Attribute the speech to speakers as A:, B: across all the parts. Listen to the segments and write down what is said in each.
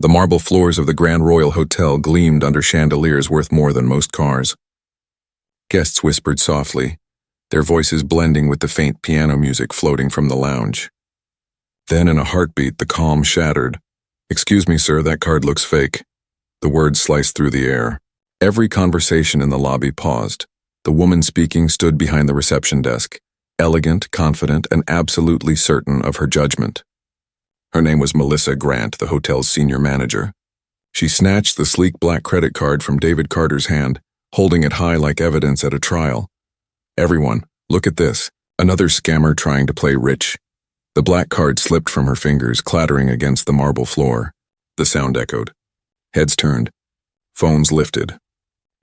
A: The marble floors of the Grand Royal Hotel gleamed under chandeliers worth more than most cars. Guests whispered softly, their voices blending with the faint piano music floating from the lounge. Then in a heartbeat, the calm shattered. "Excuse me, sir, that card looks fake." The words sliced through the air. Every conversation in the lobby paused. The woman speaking stood behind the reception desk, elegant, confident, and absolutely certain of her judgment. Her name was Melissa Grant, the hotel's senior manager. She snatched the sleek black credit card from David Carter's hand, holding it high like evidence at a trial. "Everyone, look at this. Another scammer trying to play rich." The black card slipped from her fingers, clattering against the marble floor. The sound echoed. Heads turned. Phones lifted.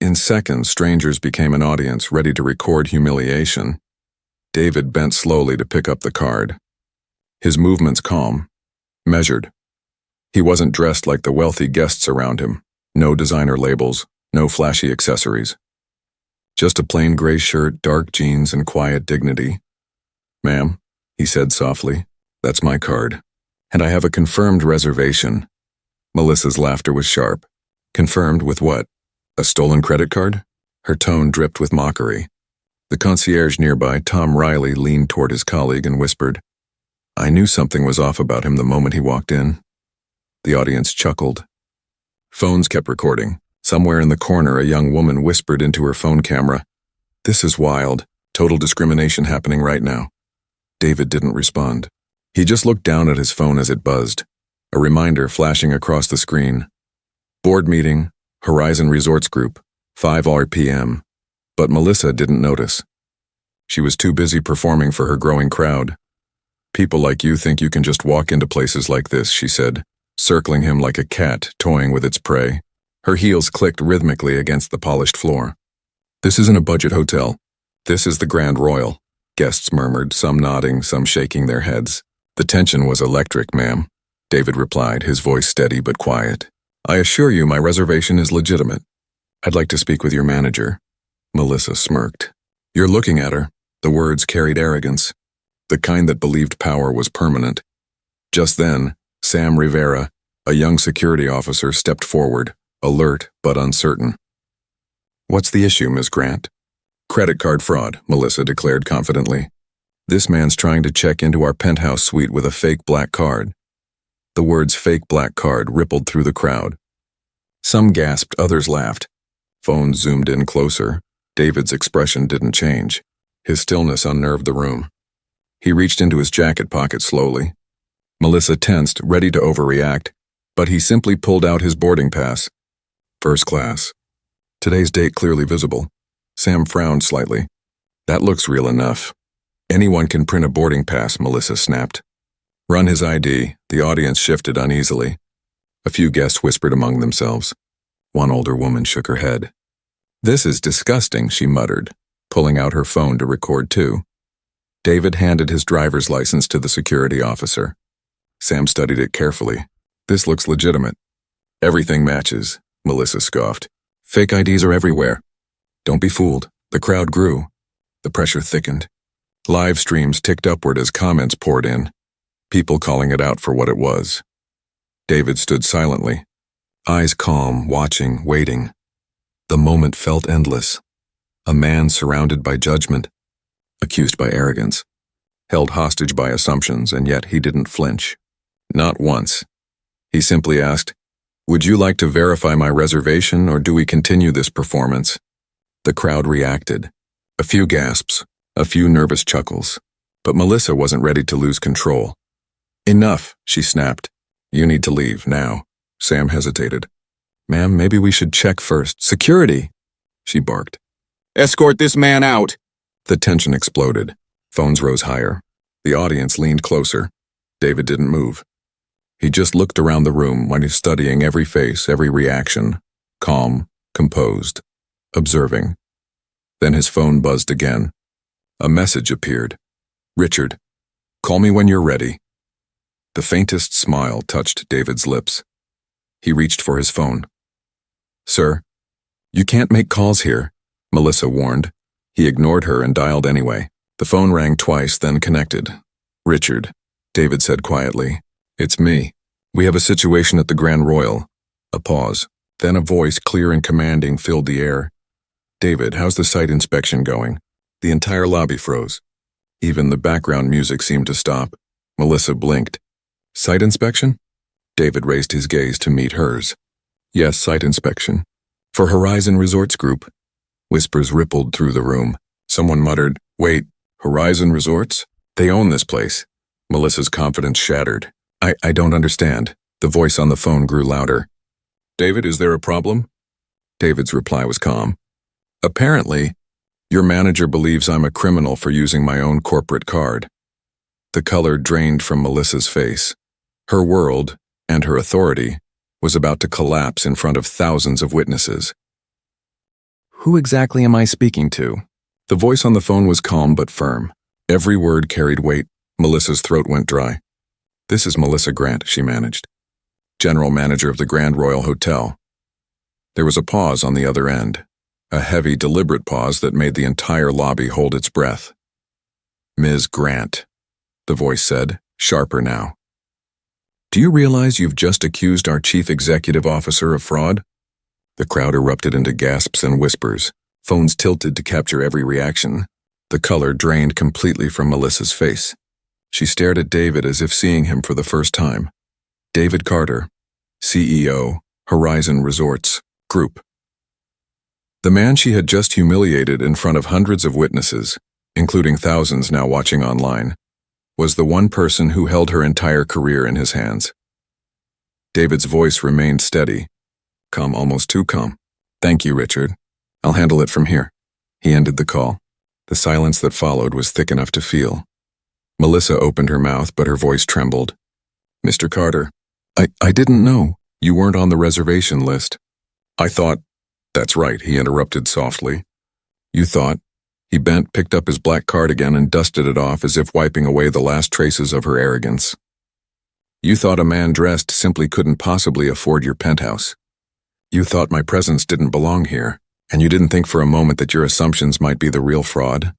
A: In seconds, strangers became an audience ready to record humiliation. David bent slowly to pick up the card. His movements calm, measured. He wasn't dressed like the wealthy guests around him. No designer labels, no flashy accessories. Just a plain gray shirt, dark jeans, and quiet dignity. "Ma'am," he said softly, "that's my card. And I have a confirmed reservation." Melissa's laughter was sharp. "Confirmed with what? A stolen credit card?" Her tone dripped with mockery. The concierge nearby, Tom Riley, leaned toward his colleague and whispered, "I knew something was off about him the moment he walked in." The audience chuckled. Phones kept recording. Somewhere in the corner, a young woman whispered into her phone camera, "This is wild. Total discrimination happening right now." David didn't respond. He just looked down at his phone as it buzzed, a reminder flashing across the screen. Board meeting, Horizon Resorts Group, 5 p.m. But Melissa didn't notice. She was too busy performing for her growing crowd. "People like you think you can just walk into places like this," she said, circling him like a cat toying with its prey. Her heels clicked rhythmically against the polished floor. "This isn't a budget hotel. This is the Grand Royal," guests murmured, some nodding, some shaking their heads. "The tension was electric, ma'am," David replied, his voice steady but quiet. "I assure you my reservation is legitimate. I'd like to speak with your manager." Melissa smirked. "You're looking at her." The words carried arrogance, the kind that believed power was permanent. Just then, Sam Rivera, a young security officer, stepped forward, alert but uncertain. "What's the issue, Ms. Grant?" "Credit card fraud," Melissa declared confidently. "This man's trying to check into our penthouse suite with a fake black card." The words "fake black card" rippled through the crowd. Some gasped, others laughed. Phones zoomed in closer. David's expression didn't change. His stillness unnerved the room. He reached into his jacket pocket slowly. Melissa tensed, ready to overreact, but he simply pulled out his boarding pass. "First class. Today's date clearly visible." Sam frowned slightly. "That looks real enough." "Anyone can print a boarding pass," Melissa snapped. "Run his ID." The audience shifted uneasily. A few guests whispered among themselves. One older woman shook her head. "This is disgusting," she muttered, pulling out her phone to record too. David handed his driver's license to the security officer. Sam studied it carefully. "This looks legitimate." "Everything matches," Melissa scoffed. "Fake IDs are everywhere." "Don't be fooled." The crowd grew. The pressure thickened. Live streams ticked upward as comments poured in, people calling it out for what it was. David stood silently, eyes calm, watching, waiting. The moment felt endless. A man surrounded by judgment, accused by arrogance, held hostage by assumptions, and yet he didn't flinch. Not once. He simply asked, "Would you like to verify my reservation, or do we continue this performance?" The crowd reacted. A few gasps, a few nervous chuckles. But Melissa wasn't ready to lose control. "Enough," she snapped. "You need to leave, now." Sam hesitated. "Ma'am, maybe we should check first." "Security!" she barked.
B: "Escort this man out!"
A: The tension exploded. Phones rose higher. The audience leaned closer. David didn't move. He just looked around the room while he's studying every face, every reaction. Calm, composed, observing. Then his phone buzzed again. A message appeared. "Richard, call me when you're ready." The faintest smile touched David's lips. He reached for his phone. "Sir, you can't make calls here," Melissa warned. He ignored her and dialed anyway. The phone rang twice, then connected. "Richard," David said quietly. "It's me." We have a situation at the Grand Royal. A pause. Then a voice, clear and commanding, filled the air. David, how's the site inspection going? The entire lobby froze. Even the background music seemed to stop. Melissa blinked. Site inspection? David raised his gaze to meet hers. Yes, site inspection. For Horizon Resorts Group. Whispers rippled through the room. Someone muttered, Wait, Horizon Resorts? They own this place. Melissa's confidence shattered. I don't understand. The voice on the phone grew louder. David, is there a problem? David's reply was calm. Apparently, your manager believes I'm a criminal for using my own corporate card. The color drained from Melissa's face. Her world, and her authority, was about to collapse in front of thousands of witnesses. Who exactly am I speaking to? The voice on the phone was calm but firm. Every word carried weight. Melissa's throat went dry. This is Melissa Grant, she managed. General manager of the Grand Royal Hotel. There was a pause on the other end. A heavy, deliberate pause that made the entire lobby hold its breath. Ms. Grant, the voice said, sharper now. Do you realize you've just accused our chief executive officer of fraud? The crowd erupted into gasps and whispers. Phones tilted to capture every reaction. The color drained completely from Melissa's face. She stared at David as if seeing him for the first time. David Carter, CEO, Horizon Resorts Group. The man she had just humiliated in front of hundreds of witnesses, including thousands now watching online, was the one person who held her entire career in his hands. David's voice remained steady, calm, almost too calm. Thank you, Richard. I'll handle it from here. He ended the call. The silence that followed was thick enough to feel. Melissa opened her mouth, but her voice trembled. Mr. Carter, I didn't know. You weren't on the reservation list. I thought, that's right, he interrupted softly. You thought? He bent, picked up his black cardigan and dusted it off as if wiping away the last traces of her arrogance. You thought a man dressed simply couldn't possibly afford your penthouse. You thought my presence didn't belong here, and you didn't think for a moment that your assumptions might be the real fraud.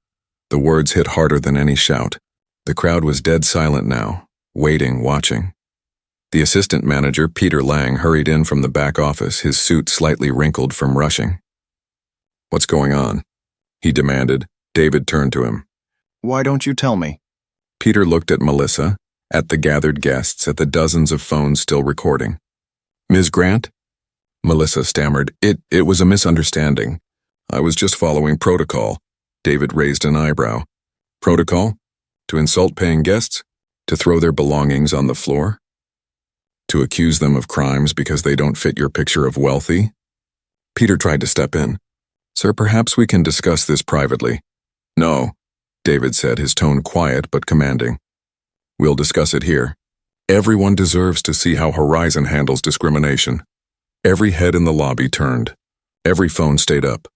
A: The words hit harder than any shout. The crowd was dead silent now, waiting, watching. The assistant manager, Peter Lang, hurried in from the back office, his suit slightly wrinkled from rushing. What's going on? He demanded. David turned to him. Why don't you tell me? Peter looked at Melissa, at the gathered guests, at the dozens of phones still recording. Ms. Grant? Melissa stammered. It was a misunderstanding. I was just following protocol. David raised an eyebrow. Protocol? To insult paying guests? To throw their belongings on the floor? To accuse them of crimes because they don't fit your picture of wealthy? Peter tried to step in. Sir, perhaps we can discuss this privately. No, David said, his tone quiet but commanding. We'll discuss it here. Everyone deserves to see how Horizon handles discrimination. Every head in the lobby turned. Every phone stayed up.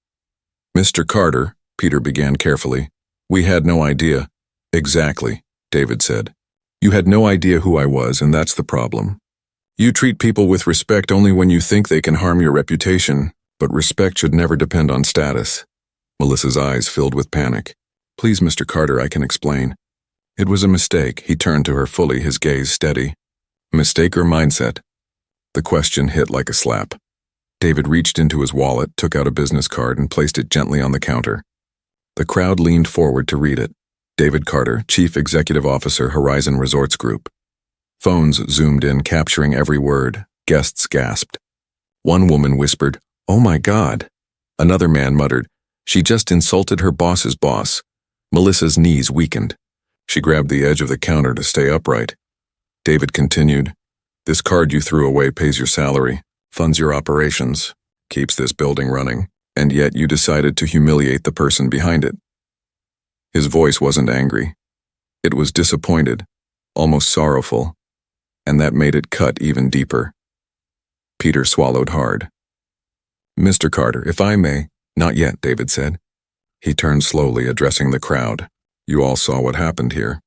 A: Mr. Carter, Peter began carefully, we had no idea. Exactly, David said. You had no idea who I was, and that's the problem. You treat people with respect only when you think they can harm your reputation, but respect should never depend on status. Melissa's eyes filled with panic. Please, Mr. Carter, I can explain. It was a mistake. He turned to her fully, his gaze steady. Mistake or mindset? The question hit like a slap. David reached into his wallet, took out a business card, and placed it gently on the counter. The crowd leaned forward to read it. David Carter, Chief Executive Officer, Horizon Resorts Group. Phones zoomed in, capturing every word. Guests gasped. One woman whispered, "Oh my God." Another man muttered, "She just insulted her boss's boss." Melissa's knees weakened. She grabbed the edge of the counter to stay upright. David continued, "This card you threw away pays your salary, funds your operations, keeps this building running, and yet you decided to humiliate the person behind it." His voice wasn't angry. It was disappointed, almost sorrowful, and that made it cut even deeper. Peter swallowed hard. "Mr. Carter, if I may." "Not yet," David said. He turned slowly, addressing the crowd. "You all saw what happened here.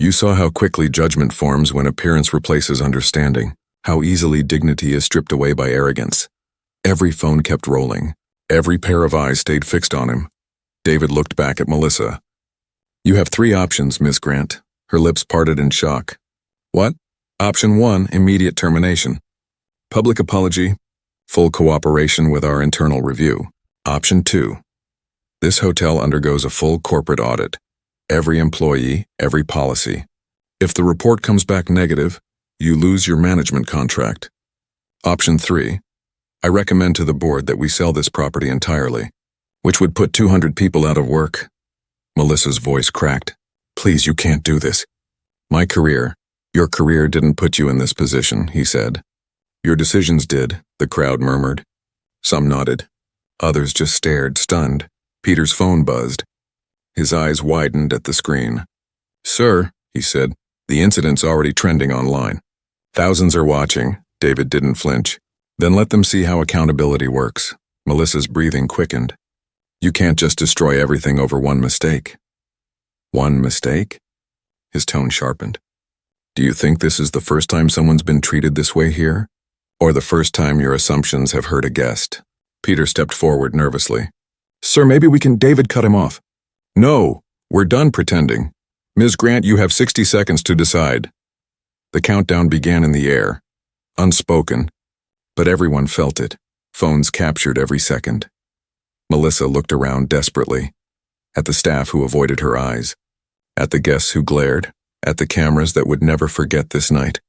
A: You saw how quickly judgment forms when appearance replaces understanding, how easily dignity is stripped away by arrogance." Every phone kept rolling. Every pair of eyes stayed fixed on him. David looked back at Melissa. "You have 3 options, Miss Grant." Her lips parted in shock. "What?" Option 1, immediate termination. Public apology, full cooperation with our internal review. Option 2, this hotel undergoes a full corporate audit. Every employee, every policy. If the report comes back negative, you lose your management contract. Option 3, I recommend to the board that we sell this property entirely, which would put 200 people out of work. Melissa's voice cracked. Please, you can't do this. Your career didn't put you in this position, he said. Your decisions did, the crowd murmured. Some nodded. Others just stared, stunned. Peter's phone buzzed. His eyes widened at the screen. Sir, he said, the incident's already trending online. Thousands are watching. David didn't flinch. Then let them see how accountability works. Melissa's breathing quickened. You can't just destroy everything over one mistake. One mistake? His tone sharpened. Do you think this is the first time someone's been treated this way here? Or the first time your assumptions have hurt a guest? Peter stepped forward nervously. Sir, maybe we can— David cut him off. No, we're done pretending. Ms. Grant, you have 60 seconds to decide. The countdown began in the air, unspoken, but everyone felt it. Phones captured every second. Melissa looked around desperately, at the staff who avoided her eyes, at the guests who glared, at the cameras that would never forget this night.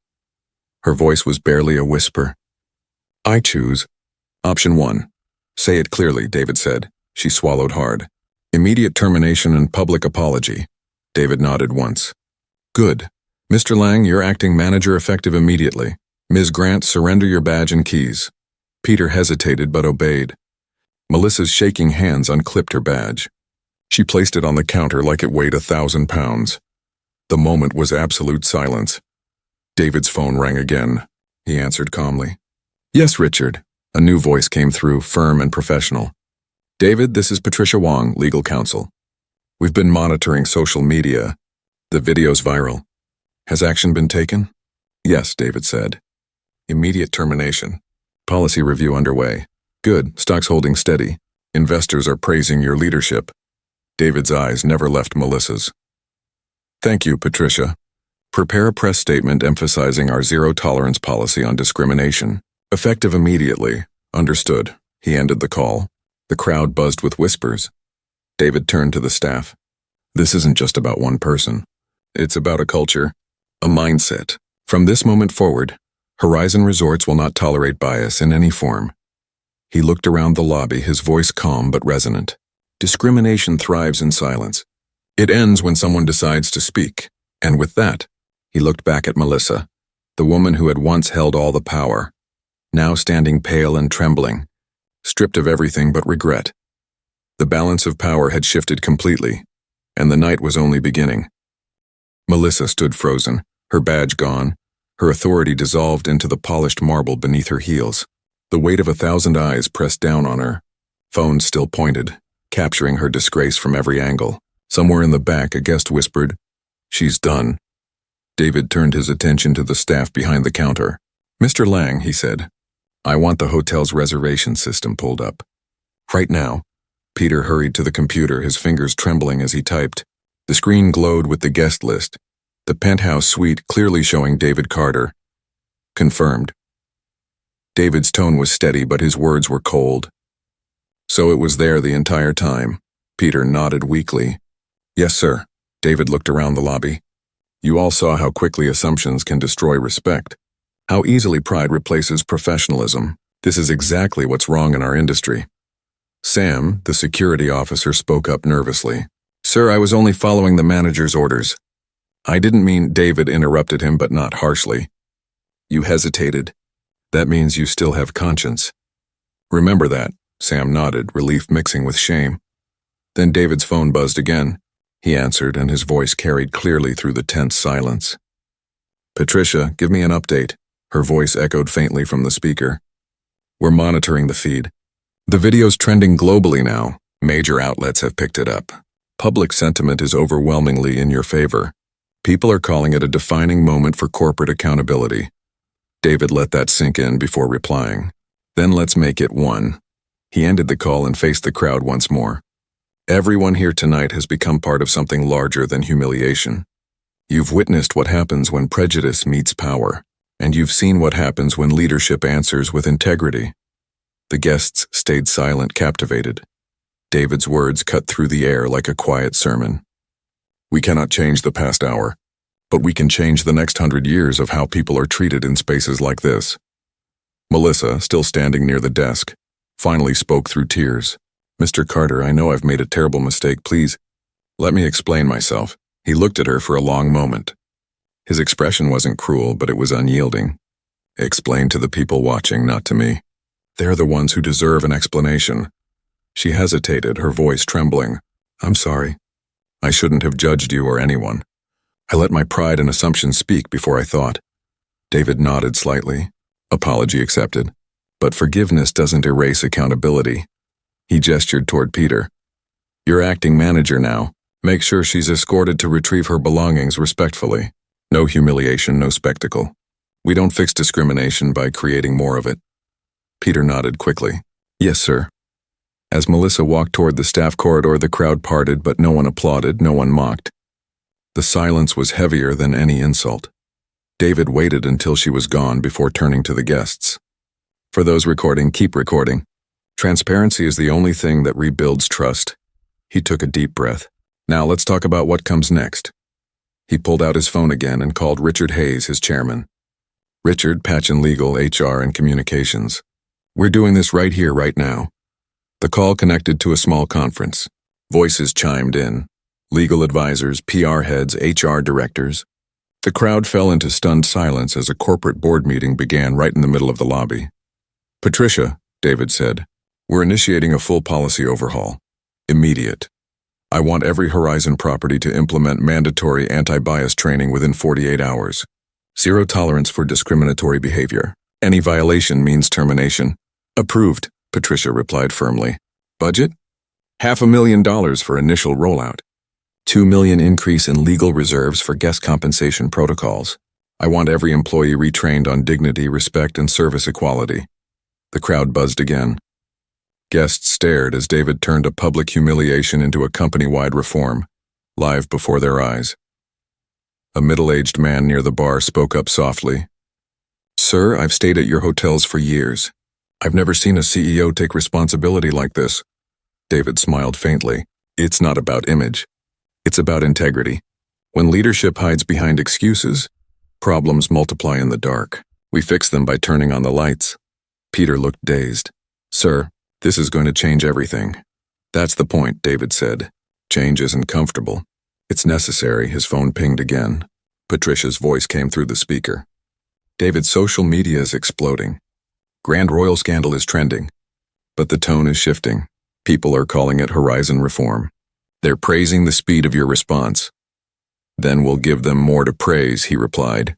A: Her voice was barely a whisper. I choose Option 1. Say it clearly, David said. She swallowed hard. Immediate termination and public apology. David nodded once. Good. Mr. Lang, you're acting manager effective immediately. Ms. Grant, surrender your badge and keys. Peter hesitated but obeyed. Melissa's shaking hands unclipped her badge. She placed it on the counter like it weighed 1,000 pounds. The moment was absolute silence. David's phone rang again. He answered calmly. Yes, Richard. A new voice came through, firm and professional. David, this is Patricia Wong, legal counsel. We've been monitoring social media. The video's viral. Has action been taken? Yes, David said. Immediate termination. Policy review underway. Good, stock's holding steady. Investors are praising your leadership. David's eyes never left Melissa's. Thank you, Patricia. Prepare a press statement emphasizing our zero-tolerance policy on discrimination. Effective immediately. Understood. He ended the call. The crowd buzzed with whispers. David turned to the staff. This isn't just about one person. It's about a culture, a mindset. From this moment forward, Horizon Resorts will not tolerate bias in any form. He looked around the lobby, his voice calm but resonant. Discrimination thrives in silence. It ends when someone decides to speak. And with that, he looked back at Melissa, the woman who had once held all the power, now standing pale and trembling, stripped of everything but regret. The balance of power had shifted completely, and the night was only beginning. Melissa stood frozen, her badge gone, her authority dissolved into the polished marble beneath her heels. The weight of 1,000 eyes pressed down on her. Phones still pointed, capturing her disgrace from every angle. Somewhere in the back, a guest whispered, "She's done." David turned his attention to the staff behind the counter. "Mr. Lang," he said, "I want the hotel's reservation system pulled up. Right now." Peter hurried to the computer, his fingers trembling as he typed. The screen glowed with the guest list, the penthouse suite clearly showing David Carter. Confirmed. David's tone was steady, but his words were cold. So it was there the entire time. Peter nodded weakly. Yes, sir. David looked around the lobby. You all saw how quickly assumptions can destroy respect. How easily pride replaces professionalism. This is exactly what's wrong in our industry. Sam, the security officer, spoke up nervously. Sir, I was only following the manager's orders. I didn't mean— David interrupted him, but not harshly. You hesitated. That means you still have conscience. Remember that. Sam nodded, relief mixing with shame. Then David's phone buzzed again. He answered, and his voice carried clearly through the tense silence. Patricia, give me an update. Her voice echoed faintly from the speaker. We're monitoring the feed. The video's trending globally now. Major outlets have picked it up. Public sentiment is overwhelmingly in your favor. People are calling it a defining moment for corporate accountability. David let that sink in before replying. Then let's make it one. He ended the call and faced the crowd once more. Everyone here tonight has become part of something larger than humiliation. You've witnessed what happens when prejudice meets power, and you've seen what happens when leadership answers with integrity. The guests stayed silent, captivated. David's words cut through the air like a quiet sermon. We cannot change the past hour, but we can change the next 100 years of how people are treated in spaces like this. Melissa, still standing near the desk, finally spoke through tears. Mr. Carter, I know I've made a terrible mistake. Please, let me explain myself. He looked at her for a long moment. His expression wasn't cruel, but it was unyielding. Explain to the people watching, not to me. They're the ones who deserve an explanation. She hesitated, her voice trembling. I'm sorry. I shouldn't have judged you or anyone. I let my pride and assumptions speak before I thought. David nodded slightly. Apology accepted. But forgiveness doesn't erase accountability. He gestured toward Peter. You're acting manager now. Make sure she's escorted to retrieve her belongings respectfully. No humiliation, no spectacle. We don't fix discrimination by creating more of it. Peter nodded quickly. Yes, sir. As Melissa walked toward the staff corridor, the crowd parted, but no one applauded, no one mocked. The silence was heavier than any insult. David waited until she was gone before turning to the guests. For those recording, keep recording. Transparency is the only thing that rebuilds trust. He took a deep breath. Now let's talk about what comes next. He pulled out his phone again and called Richard Hayes, his chairman. Richard, Patchen Legal, HR, and Communications. We're doing this right here, right now. The call connected to a small conference. Voices chimed in. Legal advisors, PR heads, HR directors. The crowd fell into stunned silence as a corporate board meeting began right in the middle of the lobby. Patricia, David said, we're initiating a full policy overhaul. Immediate. I want every Horizon property to implement mandatory anti-bias training within 48 hours. Zero tolerance for discriminatory behavior. Any violation means termination. Approved, Patricia replied firmly. Budget? $500,000 for initial rollout. $2 million increase in legal reserves for guest compensation protocols. I want every employee retrained on dignity, respect, and service equality. The crowd buzzed again. Guests stared as David turned a public humiliation into a company-wide reform, live before their eyes. A middle-aged man near the bar spoke up softly. Sir, I've stayed at your hotels for years. I've never seen a CEO take responsibility like this. David smiled faintly. It's not about image. It's about integrity. When leadership hides behind excuses, problems multiply in the dark. We fix them by turning on the lights. Peter looked dazed. Sir, this is going to change everything. That's the point, David said. Change isn't comfortable. It's necessary. His phone pinged again. Patricia's voice came through the speaker. David, social media is exploding. Grand Royal scandal is trending. But the tone is shifting. People are calling it Horizon reform. They're praising the speed of your response. Then we'll give them more to praise, he replied.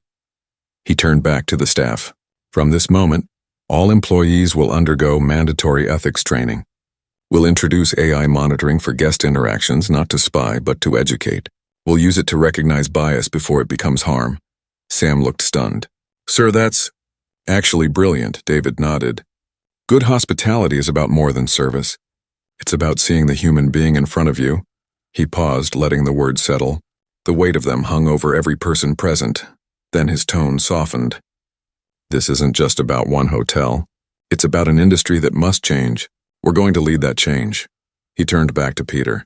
A: He turned back to the staff. From this moment, all employees will undergo mandatory ethics training. We'll introduce AI monitoring for guest interactions, not to spy, but to educate. We'll use it to recognize bias before it becomes harm. Sam looked stunned. Sir, that's actually brilliant, David nodded. Good hospitality is about more than service. It's about seeing the human being in front of you. He paused, letting the words settle. The weight of them hung over every person present. Then his tone softened. This isn't just about one hotel. It's about an industry that must change. We're going to lead that change. He turned back to Peter.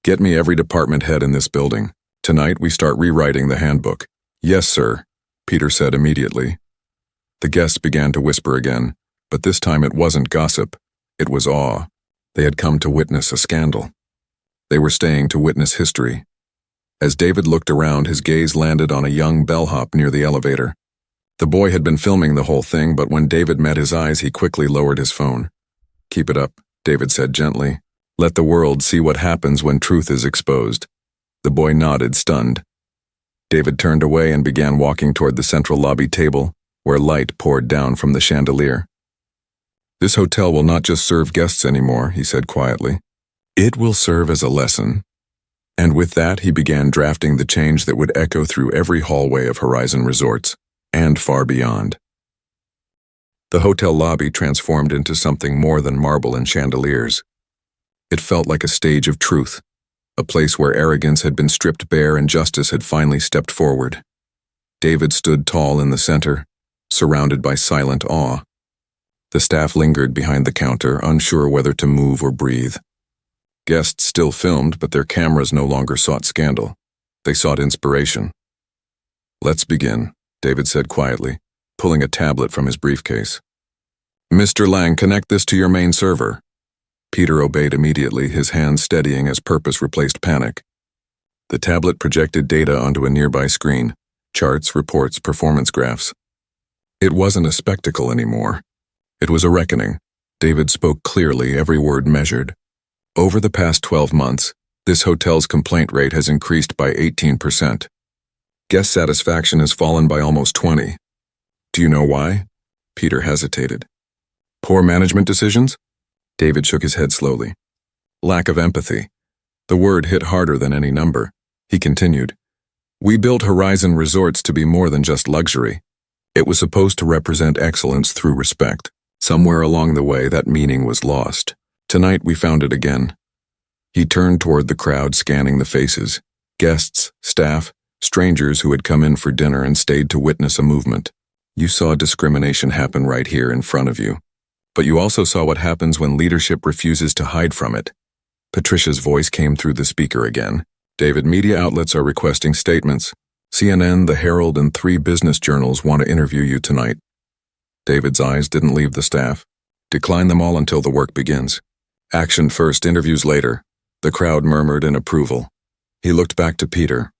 A: Get me every department head in this building. Tonight we start rewriting the handbook. Yes, sir, Peter said immediately. The guests began to whisper again, but this time it wasn't gossip. It was awe. They had come to witness a scandal. They were staying to witness history. As David looked around, his gaze landed on a young bellhop near the elevator. The boy had been filming the whole thing, but when David met his eyes, he quickly lowered his phone. Keep it up, David said gently. Let the world see what happens when truth is exposed. The boy nodded, stunned. David turned away and began walking toward the central lobby table, where light poured down from the chandelier. This hotel will not just serve guests anymore, he said quietly. It will serve as a lesson. And with that, he began drafting the change that would echo through every hallway of Horizon Resorts, and far beyond. The hotel lobby transformed into something more than marble and chandeliers. It felt like a stage of truth, a place where arrogance had been stripped bare and justice had finally stepped forward. David stood tall in the center, surrounded by silent awe. The staff lingered behind the counter, unsure whether to move or breathe. Guests still filmed, but their cameras no longer sought scandal. They sought inspiration. "Let's begin," David said quietly, pulling a tablet from his briefcase. "Mr. Lang, connect this to your main server." Peter obeyed immediately, his hands steadying as purpose replaced panic. The tablet projected data onto a nearby screen: charts, reports, performance graphs. It wasn't a spectacle anymore. It was a reckoning. David spoke clearly, every word measured. Over the past 12 months, this hotel's complaint rate has increased by 18%. Guest satisfaction has fallen by almost 20. Do you know why? Peter hesitated. Poor management decisions? David shook his head slowly. Lack of empathy. The word hit harder than any number. He continued. We built Horizon Resorts to be more than just luxury. It was supposed to represent excellence through respect. Somewhere along the way, that meaning was lost. Tonight, we found it again. He turned toward the crowd, scanning the faces. Guests, staff, strangers who had come in for dinner and stayed to witness a movement. You saw discrimination happen right here in front of you. But you also saw what happens when leadership refuses to hide from it. Patricia's voice came through the speaker again. David, media outlets are requesting statements. CNN, The Herald, and 3 business journals want to interview you tonight. David's eyes didn't leave the staff. Decline them all until the work begins. Action first, interviews later. The crowd murmured in approval. He looked back to Peter.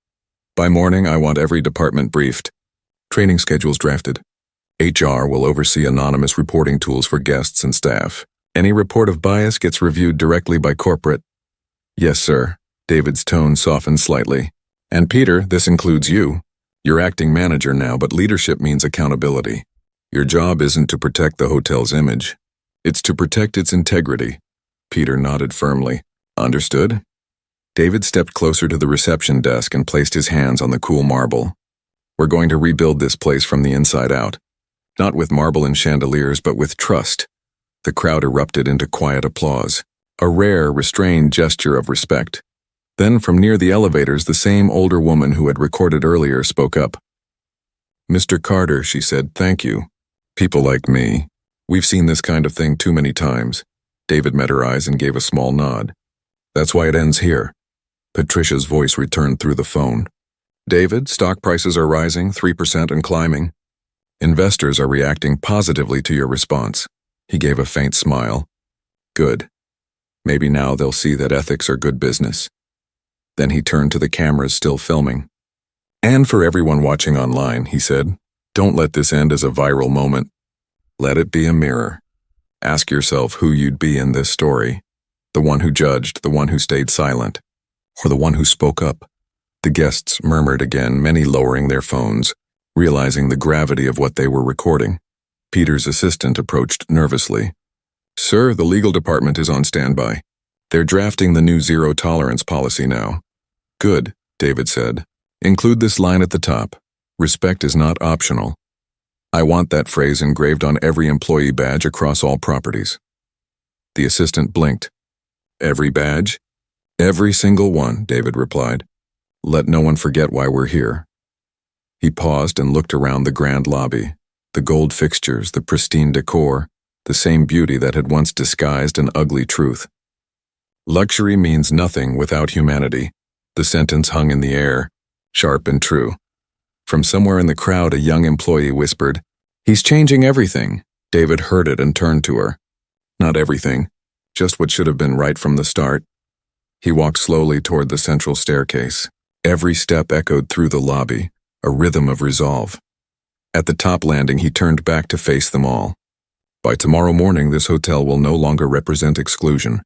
A: By morning, I want every department briefed. Training schedules drafted. HR will oversee anonymous reporting tools for guests and staff. Any report of bias gets reviewed directly by corporate. Yes, sir. David's tone softened slightly. And Peter, this includes you. You're acting manager now, but leadership means accountability. Your job isn't to protect the hotel's image. It's to protect its integrity. Peter nodded firmly. Understood? David stepped closer to the reception desk and placed his hands on the cool marble. We're going to rebuild this place from the inside out. Not with marble and chandeliers, but with trust. The crowd erupted into quiet applause, a rare, restrained gesture of respect. Then, from near the elevators, the same older woman who had recorded earlier spoke up. Mr. Carter, she said, thank you. People like me. We've seen this kind of thing too many times. David met her eyes and gave a small nod. That's why it ends here. Patricia's voice returned through the phone. David, stock prices are rising, 3% and climbing. Investors are reacting positively to your response. He gave a faint smile. Good. Maybe now they'll see that ethics are good business. Then he turned to the cameras still filming. And for everyone watching online, he said, don't let this end as a viral moment. Let it be a mirror. Ask yourself who you'd be in this story. The one who judged, the one who stayed silent, or the one who spoke up. The guests murmured again, many lowering their phones, realizing the gravity of what they were recording. Peter's assistant approached nervously. Sir, the legal department is on standby. They're drafting the new zero-tolerance policy now. Good, David said. Include this line at the top. Respect is not optional. I want that phrase engraved on every employee badge across all properties. The assistant blinked. Every badge? Every single one, David replied. Let no one forget why we're here. He paused and looked around the grand lobby. The gold fixtures, the pristine decor, the same beauty that had once disguised an ugly truth. Luxury means nothing without humanity. The sentence hung in the air, sharp and true. From somewhere in the crowd, a young employee whispered, He's changing everything. David heard it and turned to her. Not everything, just what should have been right from the start. He walked slowly toward the central staircase. Every step echoed through the lobby, a rhythm of resolve. At the top landing, he turned back to face them all. By tomorrow morning, this hotel will no longer represent exclusion.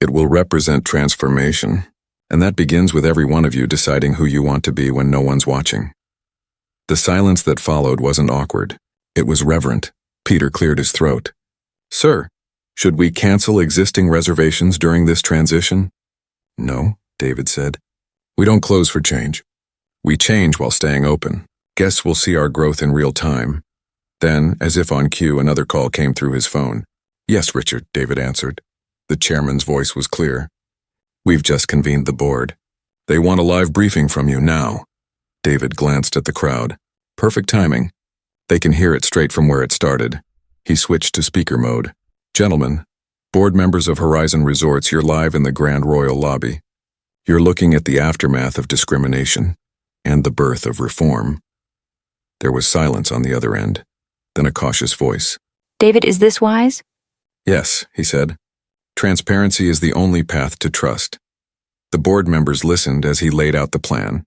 A: It will represent transformation, and that begins with every one of you deciding who you want to be when no one's watching. The silence that followed wasn't awkward. It was reverent. Peter cleared his throat. Sir, should we cancel existing reservations during this transition? No, David said. We don't close for change. We change while staying open. Guests will see our growth in real time. Then, as if on cue, another call came through his phone. Yes, Richard, David answered. The chairman's voice was clear. We've just convened the board. They want a live briefing from you now. David glanced at the crowd. Perfect timing. They can hear it straight from where it started. He switched to speaker mode. Gentlemen, board members of Horizon Resorts, you're live in the Grand Royal lobby. You're looking at the aftermath of discrimination and the birth of reform. There was silence on the other end, then a cautious voice.
C: David, is this wise?
A: Yes, he said. Transparency is the only path to trust. The board members listened as he laid out the plan.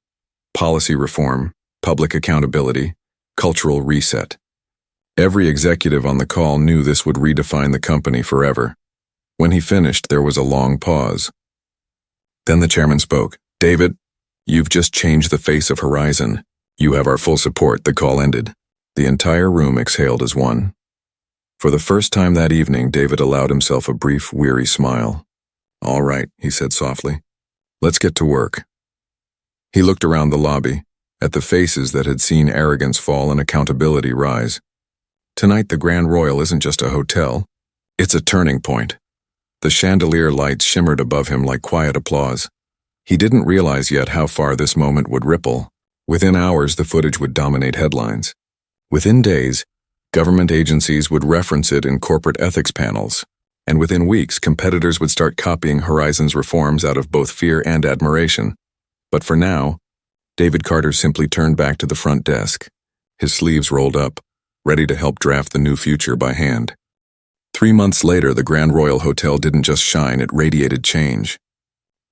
A: Policy reform, public accountability, cultural reset. Every executive on the call knew this would redefine the company forever. When he finished, there was a long pause. Then the chairman spoke. David, you've just changed the face of Horizon. You have our full support. The call ended. The entire room exhaled as one. For the first time that evening, David allowed himself a brief, weary smile. All right, he said softly. Let's get to work. He looked around the lobby, at the faces that had seen arrogance fall and accountability rise. Tonight, the Grand Royal isn't just a hotel. It's a turning point. The chandelier lights shimmered above him like quiet applause. He didn't realize yet how far this moment would ripple. Within hours, the footage would dominate headlines. Within days, government agencies would reference it in corporate ethics panels. And within weeks, competitors would start copying Horizon's reforms out of both fear and admiration. But for now, David Carter simply turned back to the front desk, his sleeves rolled up, ready to help draft the new future by hand. 3 months later, the Grand Royal Hotel didn't just shine, it radiated change.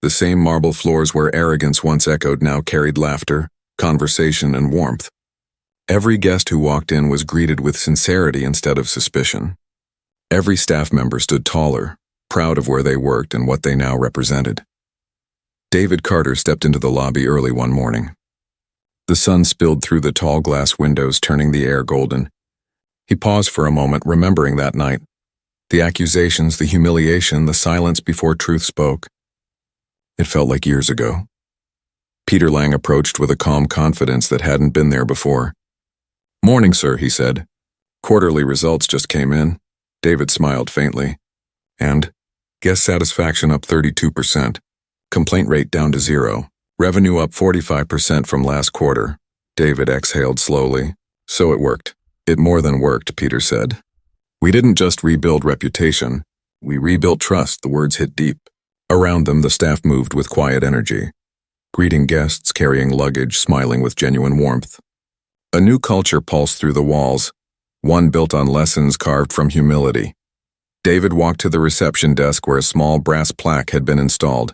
A: The same marble floors where arrogance once echoed now carried laughter, conversation, and warmth. Every guest who walked in was greeted with sincerity instead of suspicion. Every staff member stood taller, proud of where they worked and what they now represented. David Carter stepped into the lobby early one morning. The sun spilled through the tall glass windows, turning the air golden. He paused for a moment, remembering that night. The accusations, the humiliation, the silence before truth spoke. It felt like years ago. Peter Lang approached with a calm confidence that hadn't been there before. Morning, sir, he said. Quarterly results just came in. David smiled faintly. And? Guest satisfaction up 32%. Complaint rate down to 0. Revenue up 45% from last quarter. David exhaled slowly. So it worked. It more than worked, Peter said. We didn't just rebuild reputation. We rebuilt trust. The words hit deep. Around them, the staff moved with quiet energy, greeting guests, carrying luggage, smiling with genuine warmth. A new culture pulsed through the walls, one built on lessons carved from humility. David walked to the reception desk where a small brass plaque had been installed.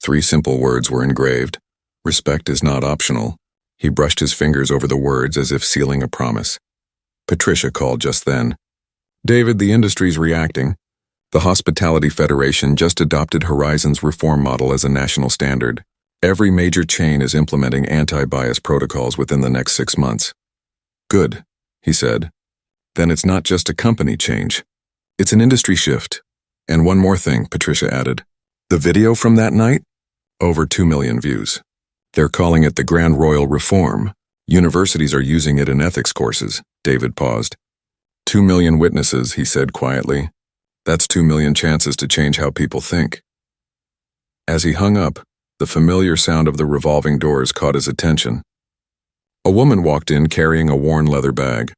A: 3 simple words were engraved. Respect is not optional. He brushed his fingers over the words as if sealing a promise. Patricia called just then. David, the industry's reacting. The Hospitality Federation just adopted Horizon's reform model as a national standard. Every major chain is implementing anti-bias protocols within the next 6 months. Good, he said. Then it's not just a company change. It's an industry shift. And one more thing, Patricia added. The video from that night? Over 2 million views. They're calling it the Grand Royal Reform. Universities are using it in ethics courses. David paused. 2 million witnesses, he said quietly. That's 2 million chances to change how people think. As he hung up, the familiar sound of the revolving doors caught his attention. A woman walked in carrying a worn leather bag.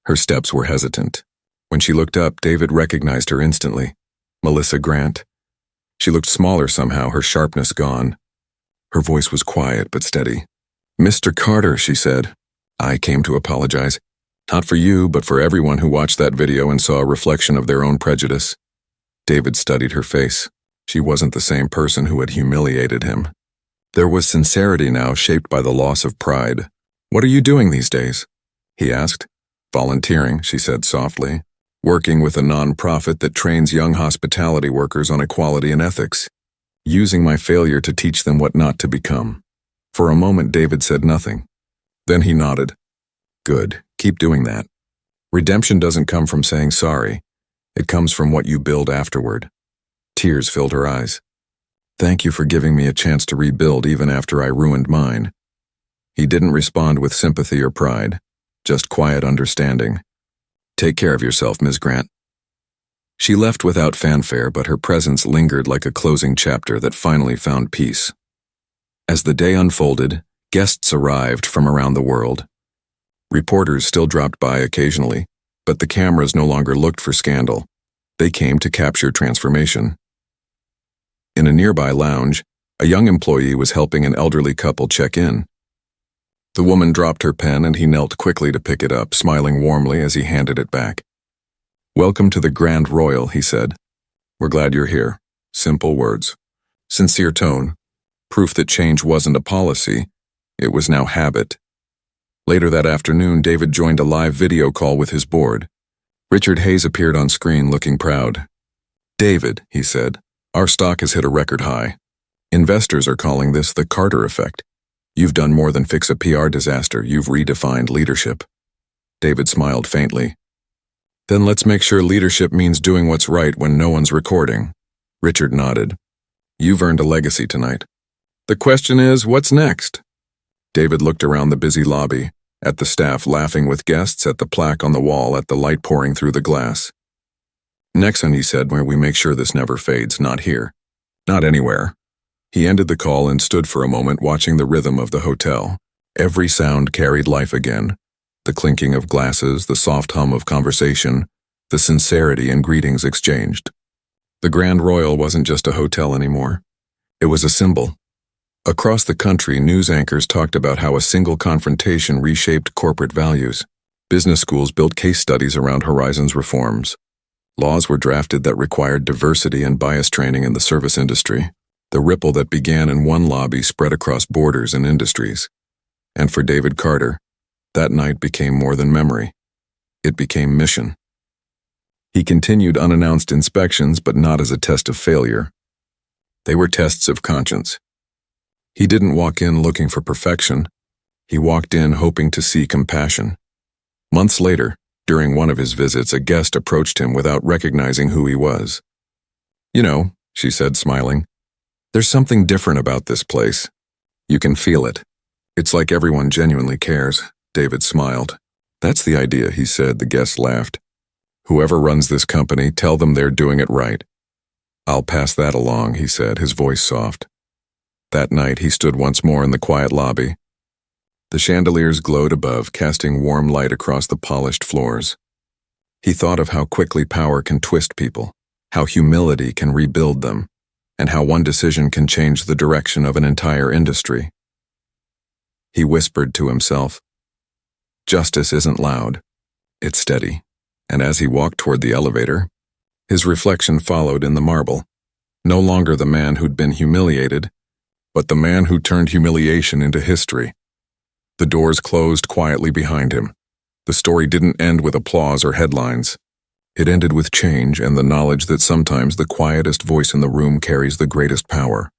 A: Her steps were hesitant. When she looked up, David recognized her instantly. Melissa Grant. She looked smaller somehow, her sharpness gone. Her voice was quiet but steady. Mr. Carter, she said. I came to apologize. Not for you, but for everyone who watched that video and saw a reflection of their own prejudice. David studied her face. She wasn't the same person who had humiliated him. There was sincerity now, shaped by the loss of pride. What are you doing these days? He asked. Volunteering, she said softly. Working with a non-profit that trains young hospitality workers on equality and ethics. Using my failure to teach them what not to become. For a moment, David said nothing. Then he nodded. Good, keep doing that. Redemption doesn't come from saying sorry. It comes from what you build afterward. Tears filled her eyes. Thank you for giving me a chance to rebuild even after I ruined mine. He didn't respond with sympathy or pride, just quiet understanding. Take care of yourself, Ms. Grant. She left without fanfare, but her presence lingered like a closing chapter that finally found peace. As the day unfolded, guests arrived from around the world. Reporters still dropped by occasionally, but the cameras no longer looked for scandal. They came to capture transformation. In a nearby lounge, a young employee was helping an elderly couple check in. The woman dropped her pen and he knelt quickly to pick it up, smiling warmly as he handed it back. "Welcome to the Grand Royal," he said. "We're glad you're here." Simple words. Sincere tone. Proof that change wasn't a policy, it was now habit. Later that afternoon, David joined a live video call with his board. Richard Hayes appeared on screen looking proud. "David," he said, "our stock has hit a record high. Investors are calling this the Carter effect. You've done more than fix a PR disaster, you've redefined leadership." David smiled faintly. "Then let's make sure leadership means doing what's right when no one's recording." Richard nodded. "You've earned a legacy tonight. The question is, what's next?" David looked around the busy lobby, at the staff laughing with guests, at the plaque on the wall, at the light pouring through the glass. "Next one," he said, "where we make sure this never fades, not here. Not anywhere." He ended the call and stood for a moment watching the rhythm of the hotel. Every sound carried life again. The clinking of glasses, the soft hum of conversation, the sincerity in greetings exchanged. The Grand Royal wasn't just a hotel anymore. It was a symbol. Across the country, news anchors talked about how a single confrontation reshaped corporate values. Business schools built case studies around Horizon's reforms. Laws were drafted that required diversity and bias training in the service industry. The ripple that began in one lobby spread across borders and industries. And for David Carter, that night became more than memory. It became mission. He continued unannounced inspections, but not as a test of failure. They were tests of conscience. He didn't walk in looking for perfection. He walked in hoping to see compassion. Months later, during one of his visits, a guest approached him without recognizing who he was. "You know," she said, smiling, "there's something different about this place. You can feel it. It's like everyone genuinely cares." David smiled. "That's the idea," he said. The guest laughed. "Whoever runs this company, tell them they're doing it right." "I'll pass that along," he said, his voice soft. That night, he stood once more in the quiet lobby. The chandeliers glowed above, casting warm light across the polished floors. He thought of how quickly power can twist people, how humility can rebuild them, and how one decision can change the direction of an entire industry. He whispered to himself, "Justice isn't loud, it's steady." And as he walked toward the elevator, his reflection followed in the marble. No longer the man who'd been humiliated, but the man who turned humiliation into history. The doors closed quietly behind him. The story didn't end with applause or headlines. It ended with change and the knowledge that sometimes the quietest voice in the room carries the greatest power.